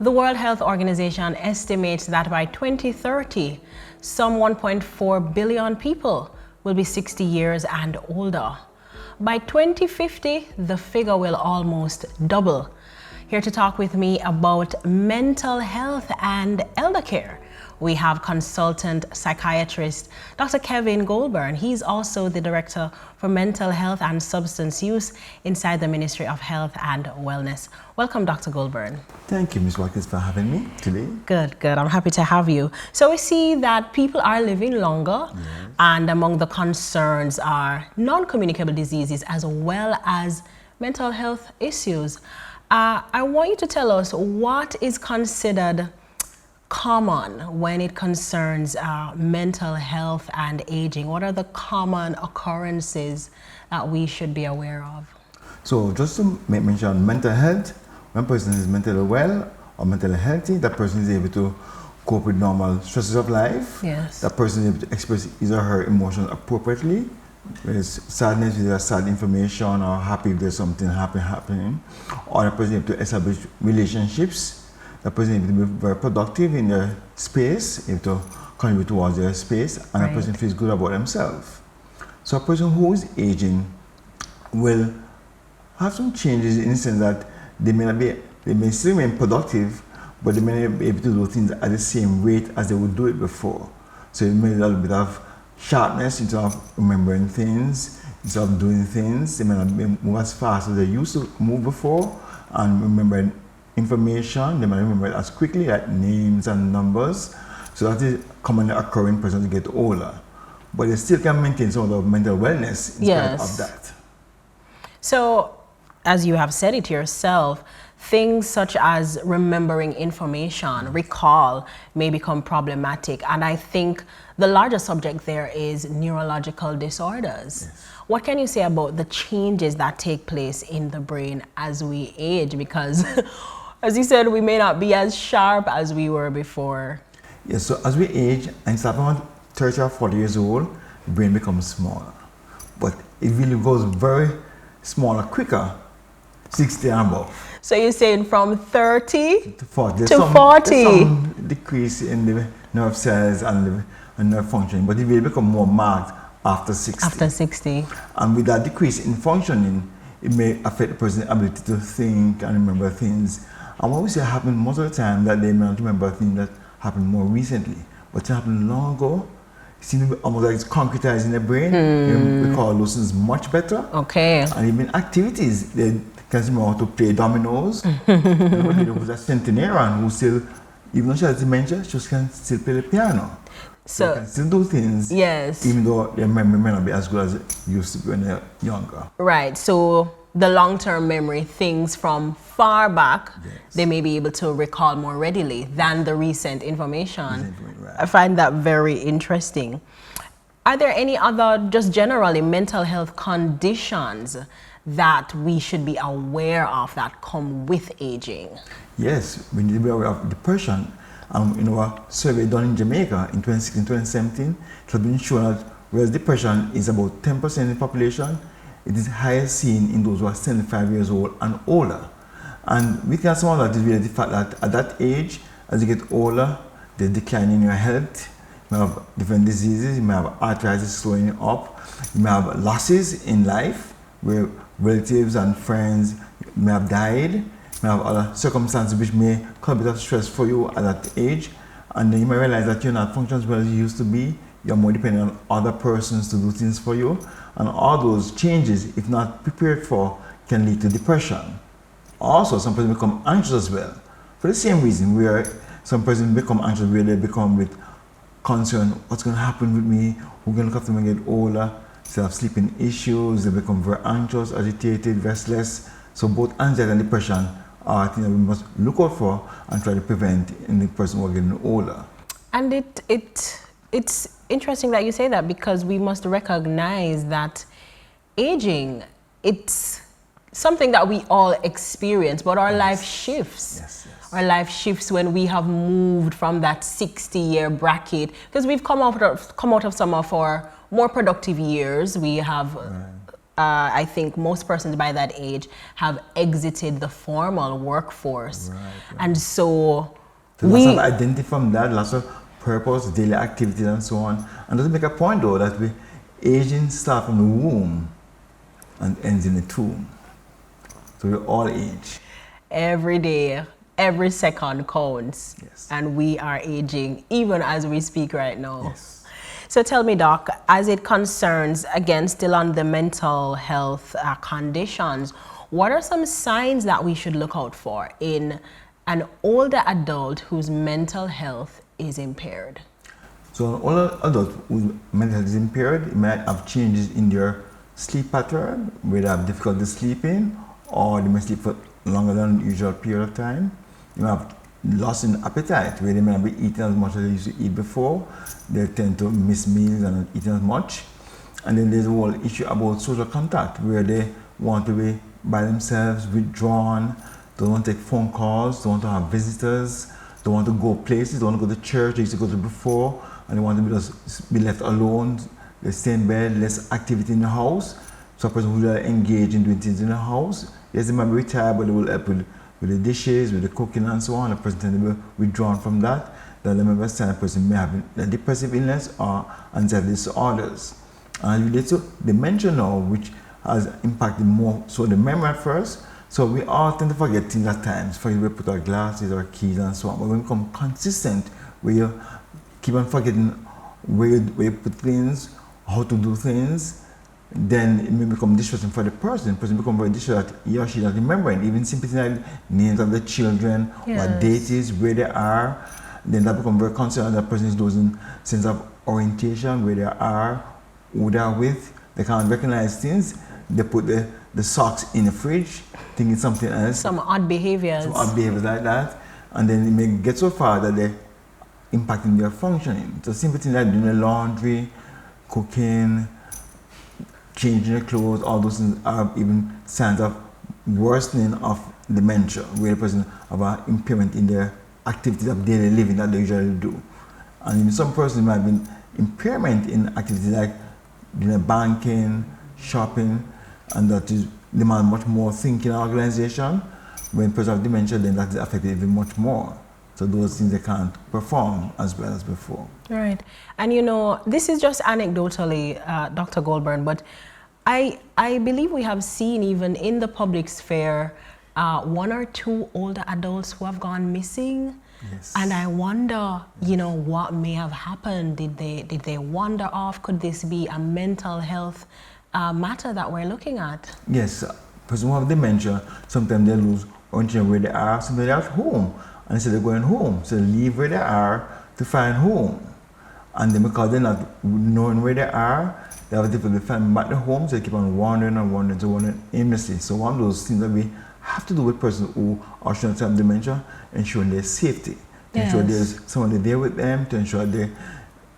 The World Health Organization estimates that by 2030, some 1.4 billion people will be 60 years and older. By 2050, the figure will almost double. Here to talk with me about mental health and elder care, we have consultant psychiatrist Dr. Kevin Goulbourne. He's also the Director for Mental Health and Substance Use inside the Ministry of Health and Wellness. Welcome, Dr. Goulbourne. Thank you, Ms. Watkis, for having me today. Good. I'm happy to have you. So we see that people are living longer, yes, and among the concerns are non-communicable diseases as well as mental health issues. I want you to tell us what is considered common when it concerns mental health and aging. What are the common occurrences that we should be aware of? So just to mention mental health, when a person is mentally well or mentally healthy, that person is able to cope with normal stresses of life. Yes. That person is able to express his or her emotions appropriately. Whether it's sadness, if there's sad information, or happy if there's something happening. Or the person is able to establish relationships. The person is able to be very productive in their space, able to contribute towards their space, and right, a person feels good about themselves. So a person who is aging will have some changes in the sense that they may still remain productive, but they may not be able to do things at the same rate as they would do it before. So it may be a little bit of sharpness in terms of remembering things, instead of doing things. They may not move as fast as they used to move before, and remembering information, they might remember it as quickly, like names and numbers. So that is commonly occurring in persons get older. But they still can maintain some of the mental wellness in spite of that. So, as you have said it yourself, things such as remembering information, recall, may become problematic. And I think the larger subject there is neurological disorders. Yes. What can you say about the changes that take place in the brain as we age? Because, as you said, we may not be as sharp as we were before. Yes, so as we age, and start around 30 or 40 years old, the brain becomes smaller. But it really goes very smaller quicker, 60 and above. So you're saying from 30 to 40. To 40. There's some decrease in the nerve cells and nerve functioning, but it will become more marked after 60. After 60. And with that decrease in functioning, it may affect the person's ability to think and remember things. And what we see happen most of the time that they may not remember things that happened more recently, but it happened long ago. It seems to be almost like it's concretized in the brain. You recall those things much better. Okay. And even activities, they can remember how to play dominoes. There was a centenarian who still, even though she has dementia, she can still play the piano. So they can still do things, yes, even though their memory may not be as good as it used to be when they're younger. Right. So the long-term memory, things from far back, yes, they may be able to recall more readily than the recent information. Right. I find that very interesting. Are there any other, just generally, mental health conditions that we should be aware of that come with aging? Yes, we need to be aware of depression. In our survey done in Jamaica in 2016-2017, it has been shown that whereas depression is about 10% in the population, it is highest seen in those who are 75 years old and older. And we can some of that is really the fact that at that age, as you get older, there's decline in your health. You may have different diseases, you may have arthritis slowing up, you may have losses in life where relatives and friends may have died. You may have other circumstances which may cause a bit of stress for you at that age, and then you may realize that you're not functioning as well as you used to be. You're more dependent on other persons to do things for you, and all those changes, if not prepared for, can lead to depression. Also, some persons become anxious as well, for the same reason, where some persons become anxious, where they become with concern, what's going to happen with me, who's going to look after me when I get older. They have sleeping issues, they become very anxious, agitated, restless. So both anxiety and depression are things that we must look out for and try to prevent in the person who are getting older. And it's interesting that you say that, because we must recognize that aging, it's something that we all experience, but our life shifts. Yes, yes. Our life shifts when we have moved from that 60-year bracket, because we've come out of some of our more productive years. We have I think most persons by that age have exited the formal workforce. Right. And so lots of identity from that, lots of purpose, daily activities and so on. And doesn't make a point though that we aging starts from the womb and ends in the tomb. So we all age. Every day, every second counts. Yes. And we are aging even as we speak right now. Yes. So tell me, Doc, as it concerns, again, still on the mental health conditions, what are some signs that we should look out for in an older adult whose mental health is impaired? So an older adult whose mental health is impaired, it might have changes in their sleep pattern, where they have difficulty sleeping, or they may sleep for longer than the usual period of time. You might have loss in appetite, where they may not be eating as much as they used to eat before. They tend to miss meals and not eating as much. And then there's a whole issue about social contact, where they want to be by themselves, withdrawn, don't want to take phone calls, don't want to have visitors, don't want to go places, don't want to go to church they used to go to before, and they want to just be left alone. They stay in bed, less activity in the house. So a person who really engage in doing things in the house, yes, they might be retired, but they will help with the dishes, with the cooking and so on. A person tends to be withdrawn from that. Then they may understand a person may have a depressive illness or anxiety disorders. And related to dementia now, which has impacted more so the memory at first. So we all tend to forget things at times. For example, we put our glasses, our keys and so on. But when we become consistent, where you keep on forgetting where you put things, how to do things, then it may become distressing for the person. The person becomes very distressed that he or she not remembering, even simple things like names of the children, Yes. what date is, where they are. Then that becomes very concerned that the person is losing sense of orientation, where they are, who they are with. They can't recognize things. They put the socks in the fridge, thinking something else. Some odd behaviors. Some odd behaviors like that. And then it may get so far that they're impacting their functioning. So simple things like doing the laundry, cooking, changing the clothes, all those things are even signs of worsening of dementia, where the person have an impairment in their activities of daily living that they usually do. And in some persons might have impairment in activities like banking, shopping, and that is demand much more thinking and organization. When persons have dementia, then that is affected even much more. So those things they can't perform as well as before. Right. And you know, this is just anecdotally, Dr. Goulbourne, but I believe we have seen even in the public sphere one or two older adults who have gone missing. Yes. And I wonder, you know, what may have happened. Did they wander off? Could this be a mental health matter that we're looking at? Yes, persons who have dementia, sometimes they lose orientation where they are, sometimes they're at home. And so they're going home. So they leave where they are to find home. And then because they're not knowing where they are, they have difficulty finding back to home, so they keep on wandering and wandering, so wandering aimlessly. So one of those things that we have to do with persons who are showing some dementia, ensuring their safety, to ensure there's someone there with them, to ensure they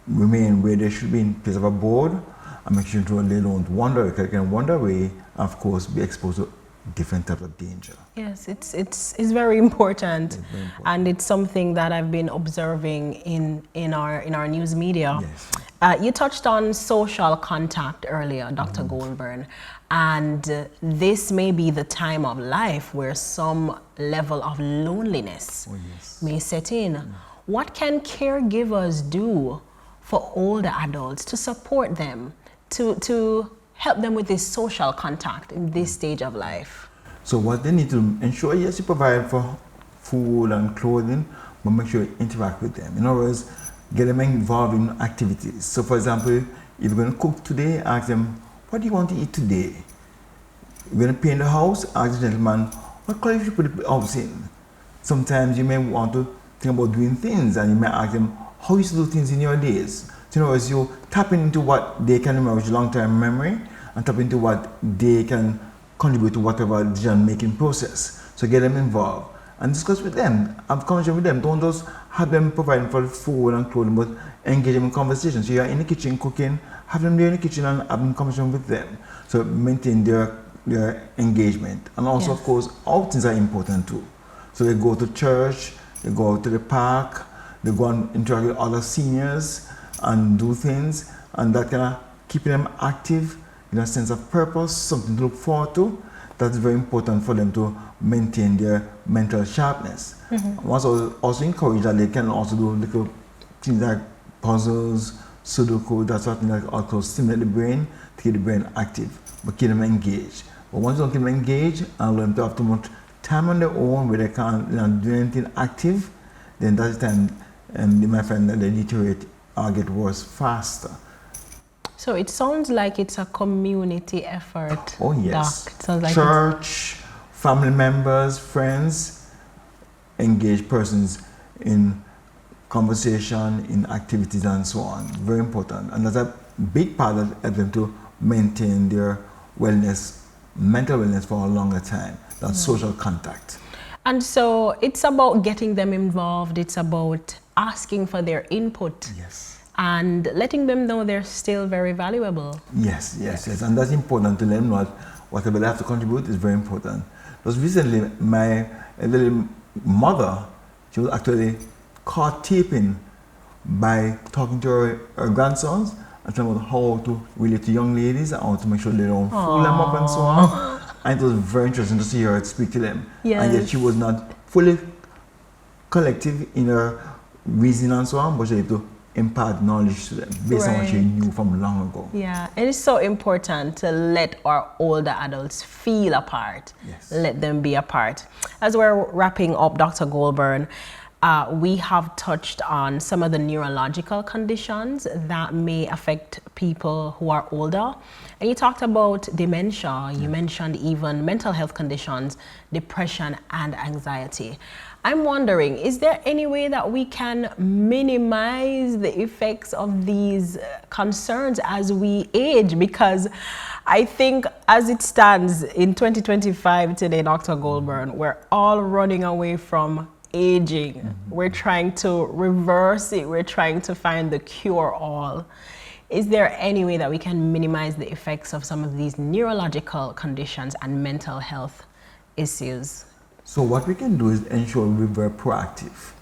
remain where they should be in place of abode, and make sure they don't wander, because they can wander away, and of course be exposed to different types of danger. Yes, it's very important, and it's something that I've been observing in our news media. Yes. You touched on social contact earlier, Dr. Goulbourne, and this may be the time of life where some level of loneliness may set in. What can caregivers do for older adults to support them, to help them with this social contact in this stage of life? So what they need to ensure, yes, you provide for food and clothing, but make sure you interact with them. In other words, get them involved in activities. So for example, if you're going to cook today, ask them, what do you want to eat today? You're going to paint the house, ask the gentleman, what color should you put the house in? Sometimes you may want to think about doing things, and you may ask them, how you used to do things in your days? So in other words, you're tapping into what they can remember, which is long-term memory, and tap into what they can contribute to whatever decision-making process. So get them involved and discuss with them, have conversation with them. Don't just have them providing for food and clothing, but engage them in conversation. So you're in the kitchen cooking, have them there in the kitchen and have them conversation with them. So maintain their engagement. And also, of course, outings are important too. So they go to church, they go to the park, they go and interact with other seniors and do things, and that kind of keeping them active a sense of purpose, something to look forward to. That's very important for them to maintain their mental sharpness. Once also encourage that they can also do little things like puzzles, Sudoku, that sort of thing that also stimulate the brain to keep the brain active, but keep them engaged. But once you don't keep them engaged and learn to have too much time on their own where they can't do anything active, then that's the time they might find that they deteriorate or get worse faster. So it sounds like it's a community effort. Oh yes. Doc. It sounds like church, family members, friends, engage persons in conversation, in activities and so on. Very important. And that's a big part of them to maintain their wellness, mental wellness for a longer time. That's social contact. And so it's about getting them involved. It's about asking for their input. Yes. And letting them know they're still very valuable. Yes. And that's important to let them know that whatever they have to contribute is very important. Because recently, my little mother, she was actually caught taping by talking to her grandsons and talking about how to relate to young ladies and how to make sure they don't fool them up and so on. And it was very interesting to see her speak to them. Yes. And yet she was not fully collective in her reasoning and so on, but she had to impart knowledge to them based on what she knew from long ago. Yeah, it is so important to let our older adults feel a part. Yes. Let them be a part. As we're wrapping up, Dr. Goulbourne, we have touched on some of the neurological conditions that may affect people who are older. And you talked about dementia. You mentioned even mental health conditions, depression and anxiety. I'm wondering, is there any way that we can minimize the effects of these concerns as we age? Because I think as it stands in 2025 today, Dr. Goulbourne, we're all running away from aging. We're trying to reverse it. We're trying to find the cure-all. Is there any way that we can minimize the effects of some of these neurological conditions and mental health issues? So what we can do is ensure we're very proactive.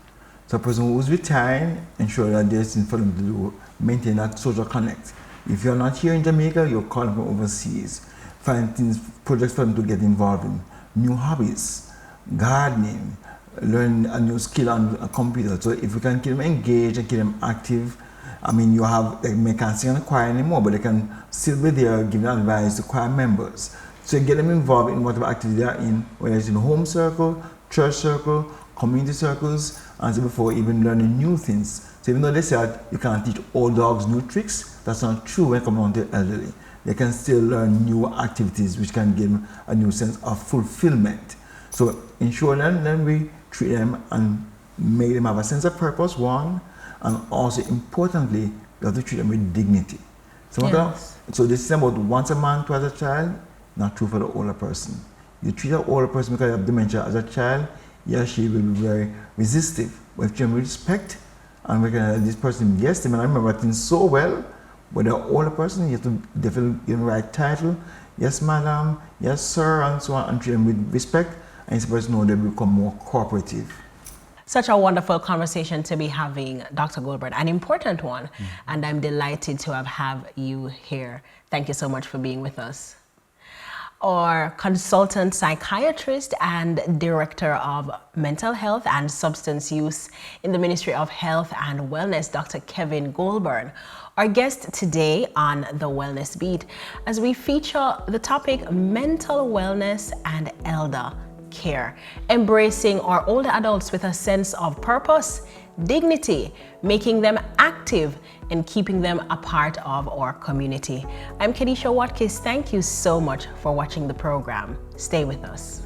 So a person who's retiring, ensure that there's things for them to do, maintain that social connect. If you're not here in Jamaica, you're calling from overseas. Find things, projects for them to get involved in. New hobbies, gardening, learn a new skill on a computer. So if we can keep them engaged and keep them active, I mean, you have, they can't sing in the choir anymore, but they can still be there giving advice to choir members. So you get them involved in whatever activity they are in, whether it's in home circle, church circle, community circles, and so before even learning new things. So even though they said you can't teach old dogs new tricks, that's not true when it comes down to the elderly. They can still learn new activities which can give them a new sense of fulfillment. So ensure that then we treat them and make them have a sense of purpose, one, and also importantly, we have to treat them with dignity. So, so this is about once a man, twice a child, not true for the older person. You treat an older person because you have dementia as a child, he or she will be very resistive. But if you have respect and recognize this person, yes, they may not remember things so well, but the older person, you have to definitely give them the right title. Yes, madam, yes, sir, and so on, and treat them with respect, and this person know they become more cooperative. Such a wonderful conversation to be having, Dr. Goulbourne, an important one, and I'm delighted to have you here. Thank you so much for being with us. Our consultant psychiatrist and director of mental health and substance use in the Ministry of Health and Wellness, Dr. Kevin Goulbourne, our guest today on The Wellness Beat, as we feature the topic mental wellness and elder care, embracing our older adults with a sense of purpose, dignity, making them active and keeping them a part of our community. I'm Kediesha Watkis. Thank you so much for watching the program. Stay with us.